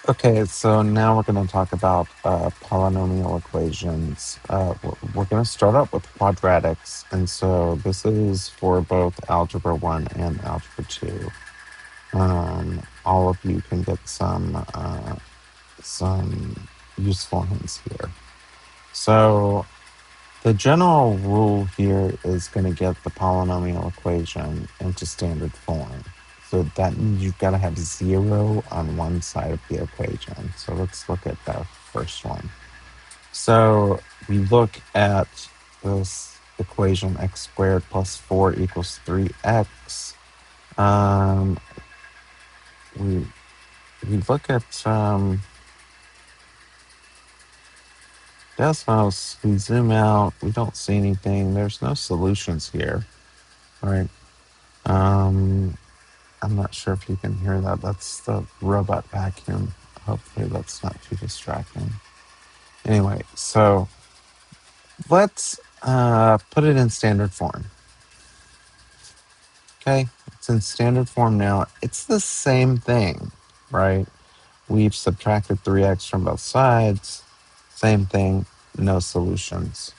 Okay, so now we're going to talk about polynomial equations. We're going to start out with quadratics, and so this is for both Algebra 1 and Algebra 2. All of you can get some useful hints here. So the general rule here is going to get the polynomial equation into standard form. So that means you've got to have 0 on one side of the equation. So let's look at the first one. So we look at this equation x squared plus 4 equals 3x. Um, we, we look at Desmos, we zoom out, we don't see anything. There's no solutions here, right? I'm not sure if you can hear that. That's the robot vacuum. Hopefully that's not too distracting. Anyway, so let's put it in standard form. Okay, it's in standard form now. It's the same thing, right? We've subtracted 3x from both sides. Same thing, no solutions.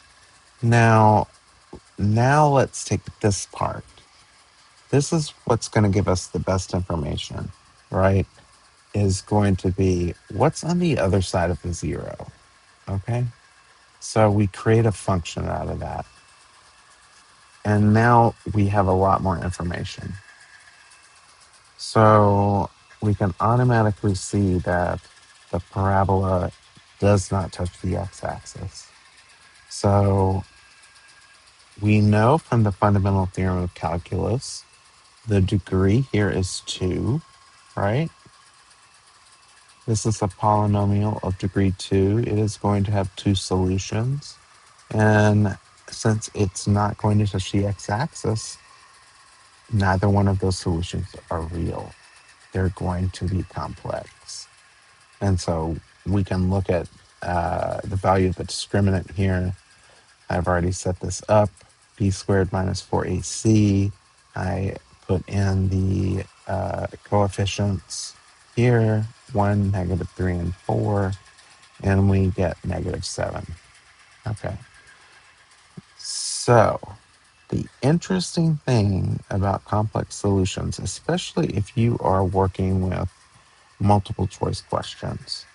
Now let's take this part. This is what's going to give us the best information, right? Is going to be what's on the other side of the 0, okay? So we create a function out of that. And now we have a lot more information. So we can automatically see that the parabola does not touch the x-axis. So we know from the fundamental theorem of calculus, the degree here is 2, right? This is a polynomial of degree 2. It is going to have 2 solutions. And since it's not going to touch the x-axis, neither one of those solutions are real. They're going to be complex. And so we can look at the value of the discriminant here. I've already set this up, b squared minus 4ac. I put in the coefficients here, 1, -3, and 4, and we get -7. Okay. So the interesting thing about complex solutions, especially if you are working with multiple choice questions,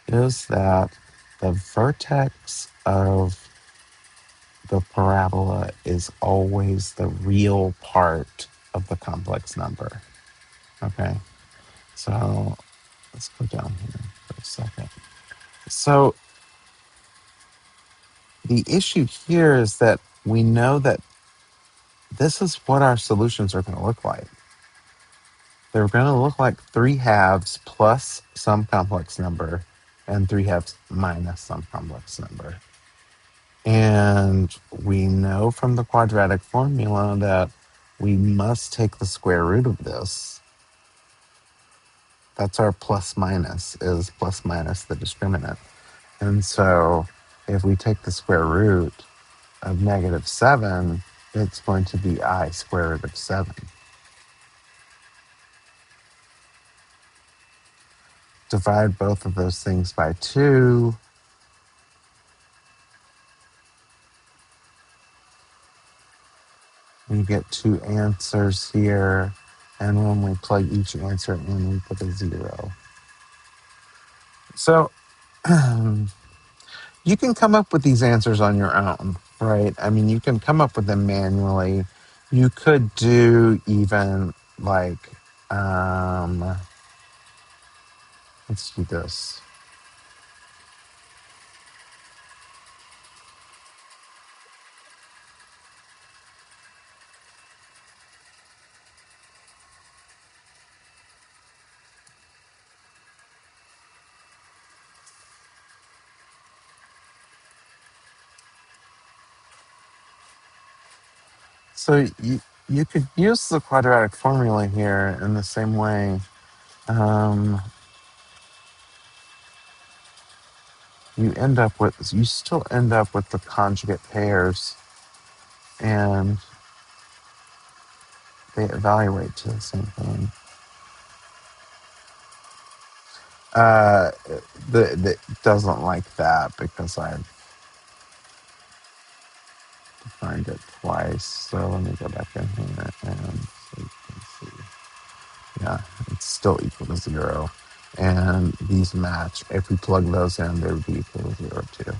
is that the vertex of the parabola is always the real part of the complex number. Okay, so let's go down here for a second. So the issue here is that we know that this is what our solutions are going to look like. They're going to look like 3 halves plus some complex number and 3 halves minus some complex number. And we know from the quadratic formula that we must take the square root of this. That's our plus minus, is plus minus the discriminant. And so if we take the square root of -7, it's going to be I square root of 7. Divide both of those things by 2. We get 2 answers here. And when we plug each answer in, we put a 0. So you can come up with these answers on your own, right? I mean, you can come up with them manually. You could do even like, let's do this. So you could use the quadratic formula here in the same way. You still end up with the conjugate pairs, and they evaluate to the same thing. Uh, the doesn't like that because I've defined it twice. So let me go back in here and so you can see. Yeah, it's still equal to 0. And these match. If we plug those in, they would be equal to 0 too.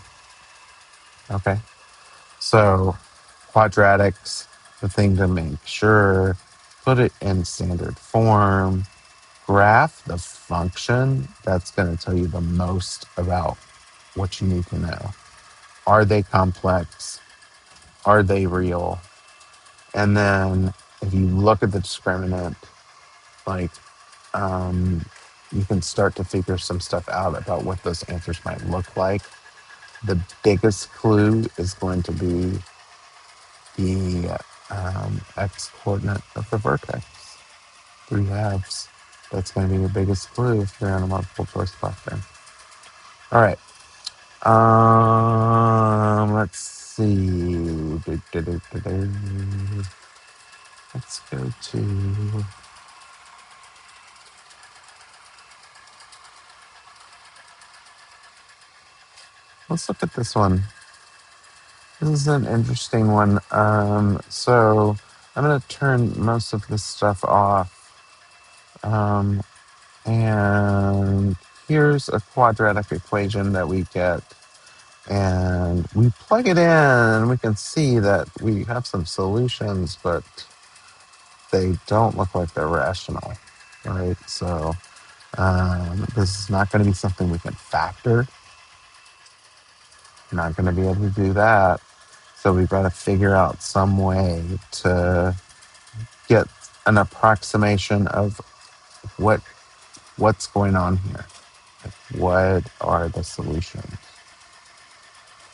Okay. So quadratics, the thing to make sure, put it in standard form, graph the function that's going to tell you the most about what you need to know. Are they complex? Are they real? And then if you look at the discriminant, like you can start to figure some stuff out about what those answers might look like. The biggest clue is going to be the x coordinate of the vertex, 3/2. That's going to be your biggest clue if you're in a multiple choice question. All right. Let's see. Let's go to. Let's look at this one. This is an interesting one. So I'm going to turn most of this stuff off. And here's a quadratic equation that we get. And we plug it in, and we can see that we have some solutions, but they don't look like they're rational, right? So this is not going to be something we can factor. We're not going to be able to do that. So we've got to figure out some way to get an approximation of what's going on here. Like, what are the solutions?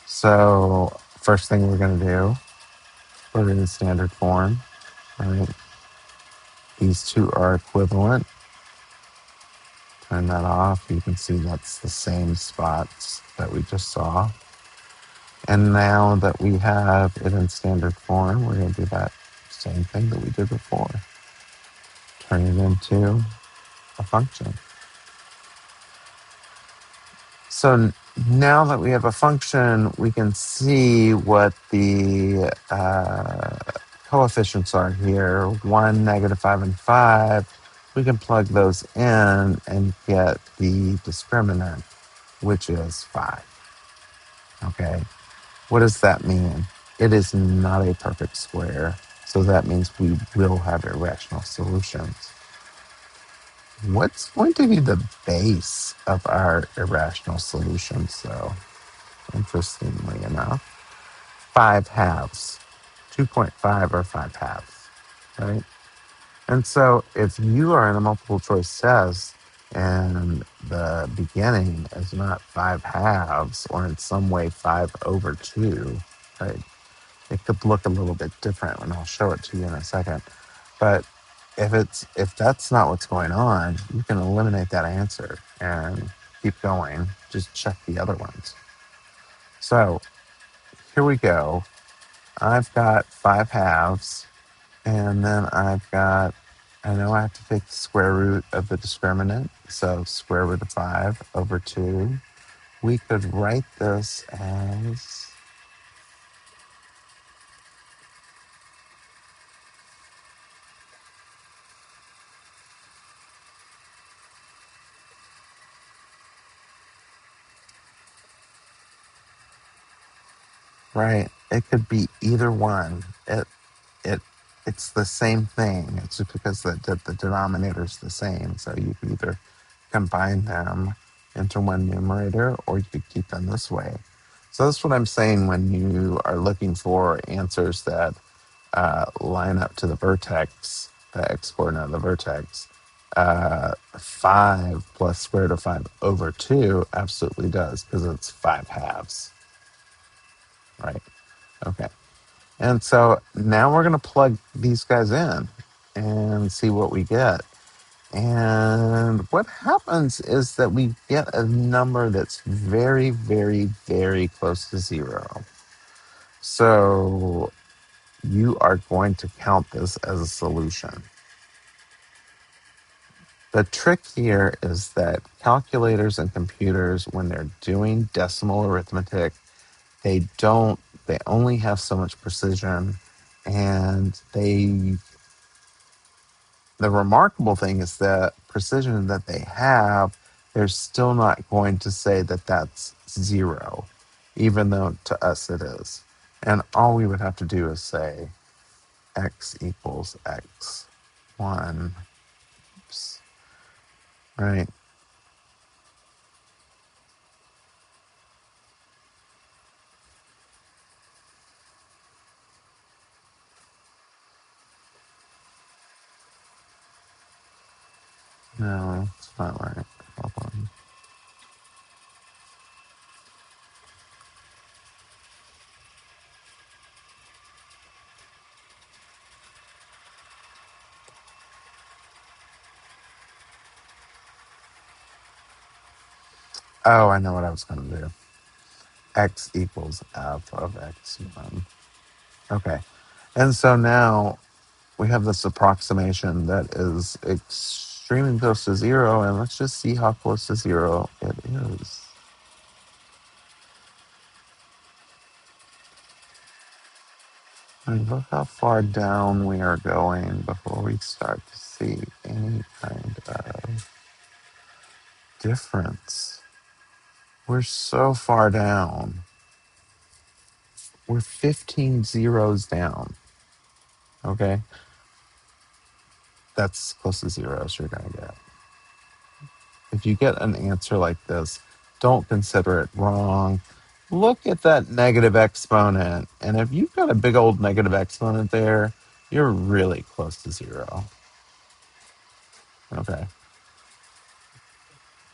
So first thing we're going to do, put it in standard form, right? These two are equivalent. Turn that off. You can see that's the same spots that we just saw. And now that we have it in standard form, we're going to do that same thing that we did before. Turn it into a function. So now that we have a function, we can see what the coefficients are here, 1, -5, and 5. We can plug those in and get the discriminant, which is 5. Okay, what does that mean? It is not a perfect square, so that means we will have irrational solutions. What's going to be the base of our irrational solutions, though? Interestingly enough, 5/2. 2.5 or 5/2, right? And so if you are in a multiple choice test and the beginning is not 5/2 or in some way 5/2, right? It could look a little bit different, and I'll show it to you in a second. But if that's not what's going on, you can eliminate that answer and keep going. Just check the other ones. So here we go. I've got 5/2, and then I know I have to take the square root of the discriminant. So square root of 5/2. We could write this as, right, it could be either one. It it's the same thing. It's just because the denominator is the same. So you could either combine them into one numerator, or you could keep them this way. So that's what I'm saying when you are looking for answers that line up to the vertex, the x coordinate of the vertex. 5 plus square root of 5/2 absolutely does, because it's 5/2, right? Okay. And so now we're going to plug these guys in and see what we get. And what happens is that we get a number that's very, very, very close to 0. So you are going to count this as a solution. The trick here is that calculators and computers, when they're doing decimal arithmetic, they only have so much precision, and the remarkable thing is that precision that they have, they're still not going to say that that's zero, even though to us it is. And all we would have to do is say x equals x1, oops, right? No, it's not right. Hold on. Oh, I know what I was going to do. X equals f of x1. Okay. And so now we have this approximation that is extremely close to zero, and let's just see how close to zero it is. And look how far down we are going before we start to see any kind of difference. We're so far down. We're 15 zeros down. Okay? That's as close to zero as you're going to get. If you get an answer like this, don't consider it wrong. Look at that negative exponent. And if you've got a big old negative exponent there, you're really close to zero. Okay.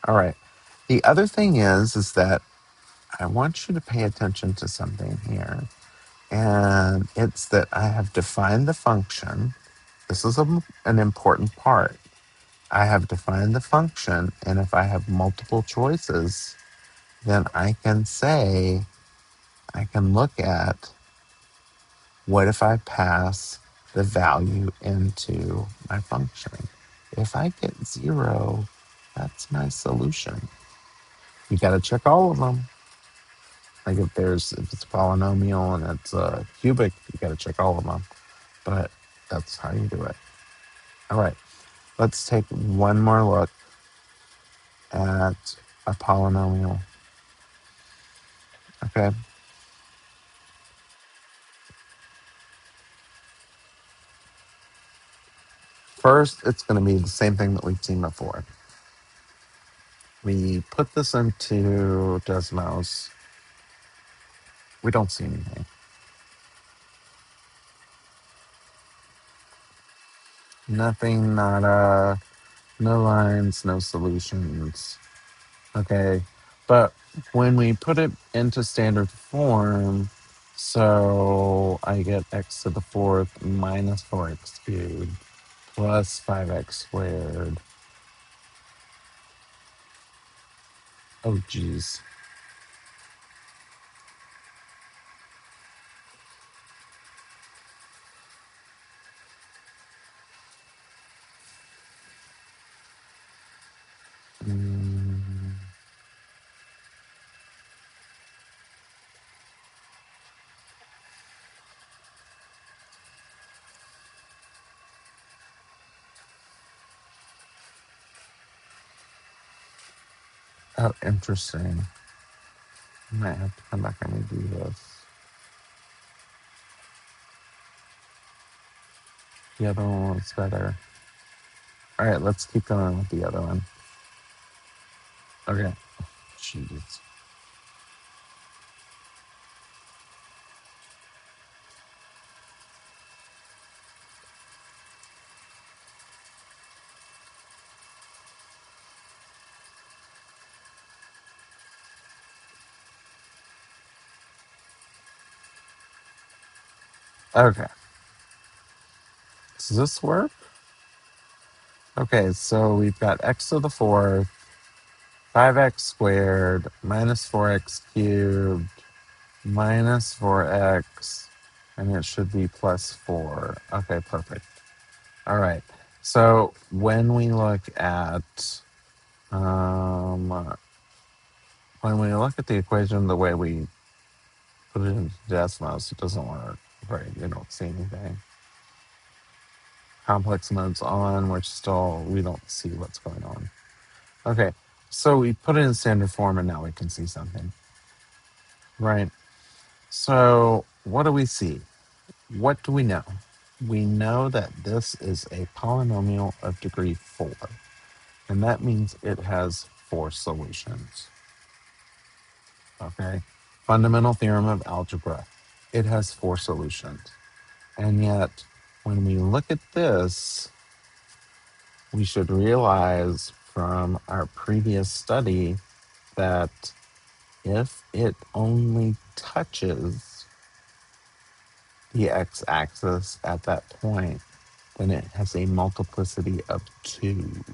All right. The other thing is that I want you to pay attention to something here. And it's that I have defined the function. This is an important part. I have defined the function. And if I have multiple choices, then I can say, I can look at what if I pass the value into my function. If I get zero, that's my solution. You got to check all of them. Like if it's a polynomial and it's a cubic, you got to check all of them. But that's how you do it. All right, let's take one more look at a polynomial. Okay. First, it's going to be the same thing that we've seen before. We put this into Desmos. We don't see anything. Nothing, nada, no lines, no solutions. Okay. But when we put it into standard form, so I get x to the fourth minus 4x cubed plus 5x squared. Oh, geez. Mm. Oh, interesting. I might have to come back and redo this. The other one was better. All right, let's keep going with the other one. Okay. Jeez. Okay. Does this work? Okay, so we've got x to the fourth, 5x squared, minus 4x cubed, minus 4x, and it should be plus 4. Okay, perfect. All right. So when we look at um, the equation the way we put it into decimals, it doesn't work. Right? You don't see anything. Complex modes on, we don't see what's going on. Okay, so we put it in standard form and now we can see something. Right. So what do we see? What do we know? We know that this is a polynomial of degree 4, and that means it has 4 solutions. Okay? Fundamental theorem of algebra. It has 4 solutions. And yet, when we look at this, we should realize from our previous study that if it only touches the x-axis at that point, then it has a multiplicity of 2.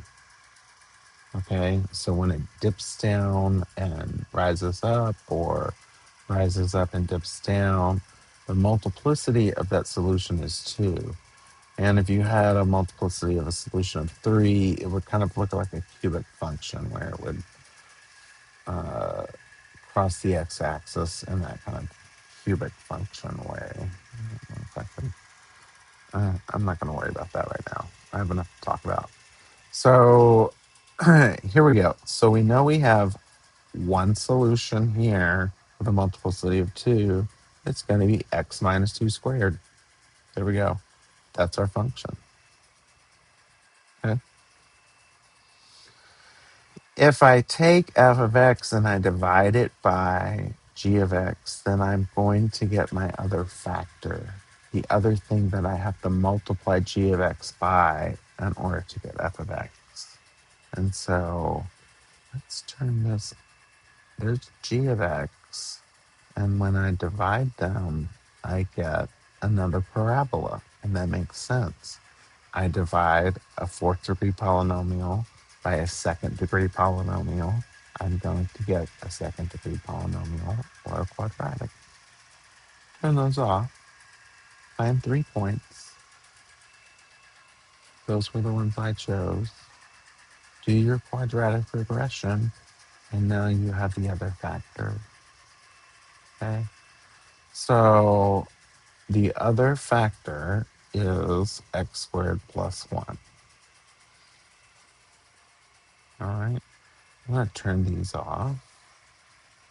Okay, so when it dips down and rises up, or rises up and dips down, the multiplicity of that solution is 2. And if you had a multiplicity of a solution of 3, it would kind of look like a cubic function where it would uh, cross the x-axis in that kind of cubic function way. I don't know if I can, I'm not going to worry about that right now. I have enough to talk about. So here we go. So we know we have one solution here with a multiplicity of 2. It's going to be x minus 2 squared. There we go. That's our function. Okay. If I take f of x and I divide it by g of x, then I'm going to get my other factor, the other thing that I have to multiply g of x by in order to get f of x. And so let's turn this, there's g of x, and when I divide them, I get another parabola, and that makes sense. I divide a 4th degree polynomial by a 2nd degree polynomial, I'm going to get a 2nd degree polynomial or a quadratic. Turn those off, find 3 points. Those were the ones I chose. Do your quadratic regression, and now you have the other factor. Okay? So the other factor is x squared plus 1. All right, I'm going to turn these off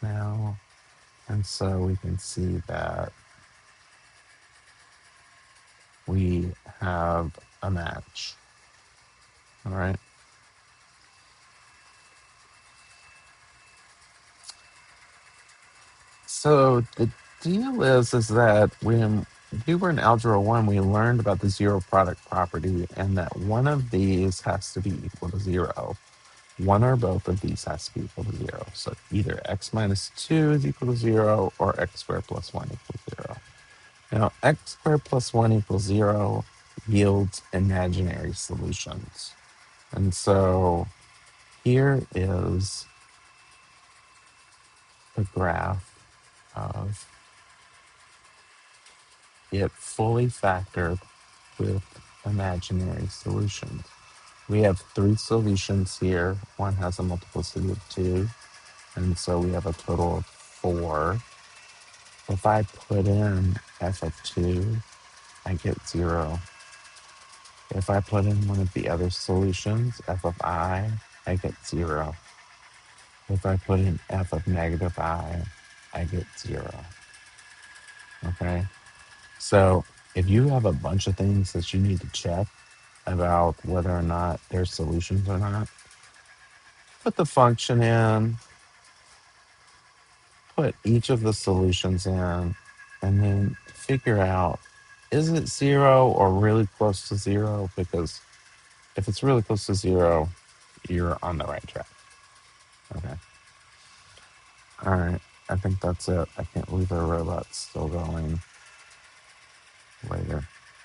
now. And so we can see that we have a match. All right. So the deal is that when we were in Algebra 1, we learned about the zero product property and that one of these has to be equal to 0. One or both of these has to be equal to 0. So either x minus 2 is equal to 0 or x squared plus 1 equals 0. Now, x squared plus 1 equals 0 yields imaginary solutions. And so here is the graph of it fully factored with imaginary solutions. We have 3 solutions here. One has a multiplicity of 2, and so we have a total of 4. If I put in f of 2, I get 0. If I put in one of the other solutions, f of I get 0. If I put in f of negative I get 0. Okay? So if you have a bunch of things that you need to check about whether or not there's solutions or not, put the function in, put each of the solutions in, and then figure out, is it 0 or really close to 0? Because if it's really close to 0, you're on the right track. Okay. All right. I think that's it. I can't believe our robot's still going later.